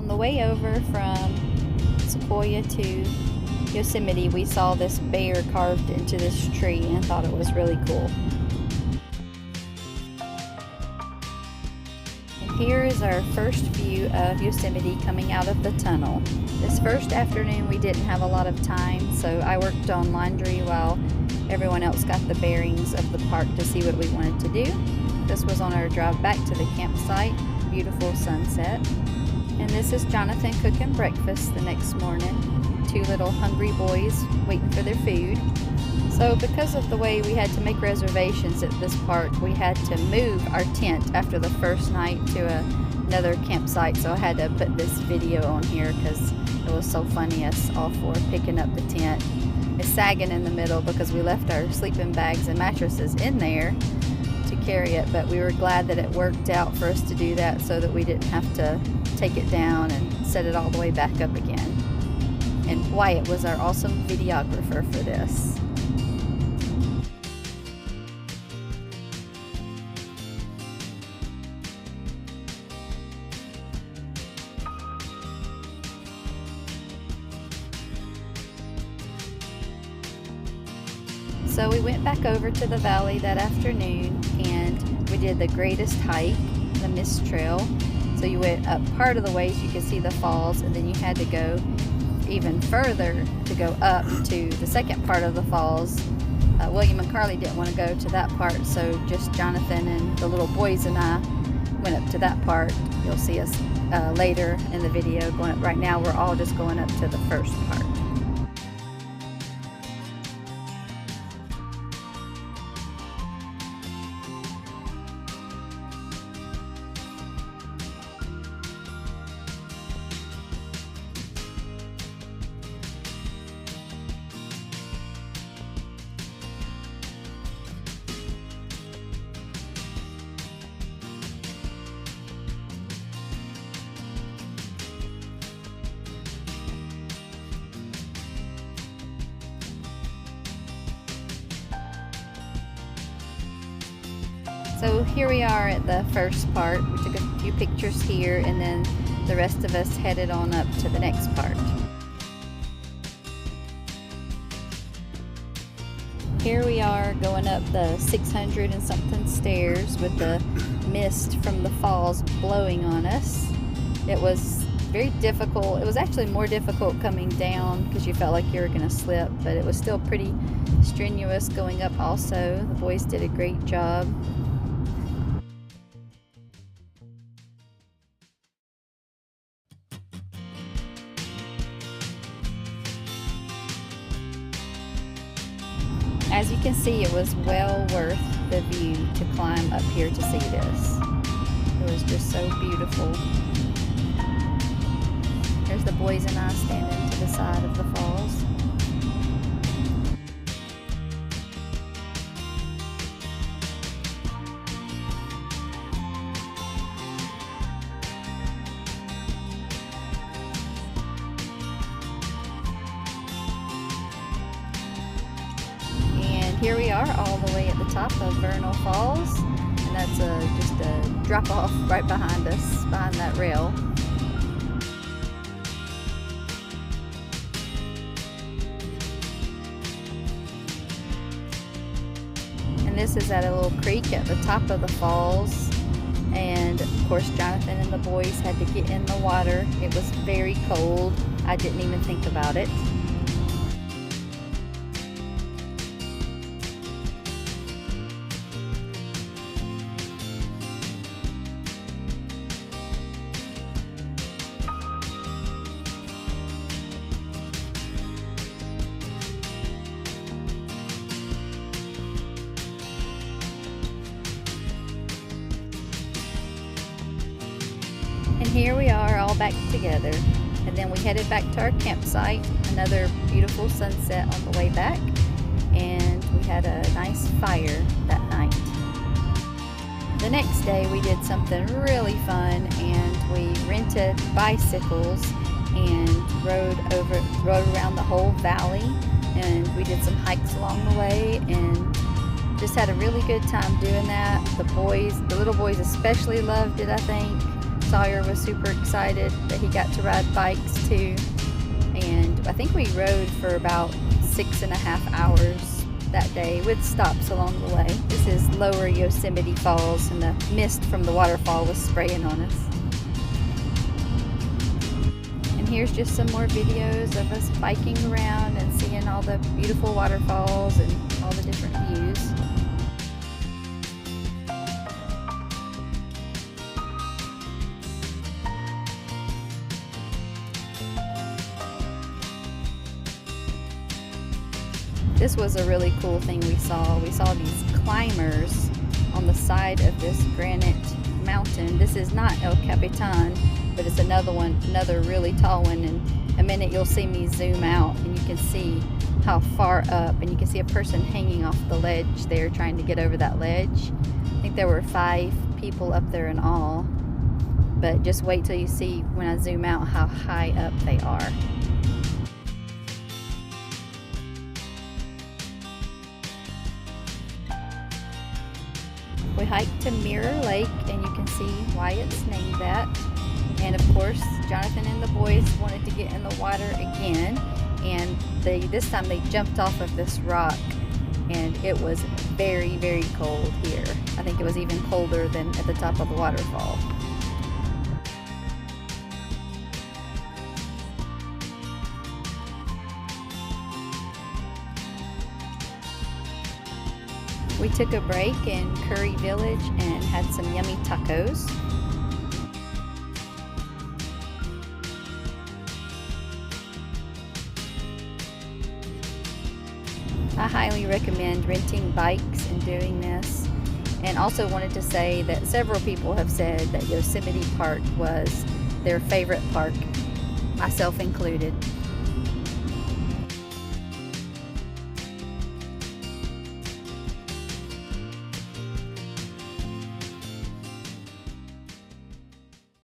On the way over from Sequoia to Yosemite, we saw this bear carved into this tree and thought it was really cool. And here is our first view of Yosemite coming out of the tunnel. This first afternoon we didn't have a lot of time, so I worked on laundry while everyone else got the bearings of the park to see what we wanted to do. This was on our drive back to the campsite. Beautiful sunset. And this is Jonathan cooking breakfast the next morning. Two little hungry boys waiting for their food. So because of the way we had to make reservations at this park, we had to move our tent after the first night to another campsite. So I had to put this video on here because it was so funny, us all four picking up the tent. It's sagging in the middle because we left our sleeping bags and mattresses in there to carry it, but we were glad that it worked out for us to do that so that we didn't have to take it down and set it all the way back up again. And Wyatt was our awesome videographer for this. So we went back over to the valley that afternoon and we did the greatest hike, the Mist Trail. So you went up part of the way so you could see the falls, and then you had to go even further to go up to the second part of the falls. William and Carly didn't want to go to that part, so just Jonathan and the little boys and I went up to that part. You'll see us later in the video going up. Right now we're all just going up to the first part. So here we are at the first part. We took a few pictures here and then the rest of us headed on up to the next part. Here we are going up the 600 and something stairs with the mist from the falls blowing on us. It was very difficult. It was actually more difficult coming down because you felt like you were going to slip, but it was still pretty strenuous going up also. The boys did a great job. As you can see, it was well worth the view to climb up here to see this. It was just so beautiful. There's the boys and I standing to the side of the falls. Here we are all the way at the top of Vernal Falls, and that's just a drop off right behind us, behind that rail. And this is at a little creek at the top of the falls, and of course Jonathan and the boys had to get in the water. It was very cold. I didn't even think about it. And here we are all back together. And then we headed back to our campsite. Another beautiful sunset on the way back. And we had a nice fire that night. The next day we did something really fun, and we rented bicycles and rode around the whole valley. And we did some hikes along the way and just had a really good time doing that. The little boys especially loved it, I think. Sawyer was super excited that he got to ride bikes too. And I think we rode for about 6.5 hours that day with stops along the way. This is Lower Yosemite Falls, and the mist from the waterfall was spraying on us. And here's just some more videos of us biking around and seeing all the beautiful waterfalls and all the different views. This was a really cool thing we saw. We saw these climbers on the side of this granite mountain. This is not El Capitan, but it's another one, another really tall one. In a minute you'll see me zoom out and you can see how far up, and you can see a person hanging off the ledge there trying to get over that ledge. I think there were 5 people up there in all, but just wait till you see when I zoom out how high up they are. We hiked to Mirror Lake, and you can see why it's named that. And of course, Jonathan and the boys wanted to get in the water again, and this time they jumped off of this rock, and it was very, very cold here. I think it was even colder than at the top of the waterfall. We took a break in Curry Village and had some yummy tacos. I highly recommend renting bikes and doing this, and also wanted to say that several people have said that Yosemite Park was their favorite park, myself included.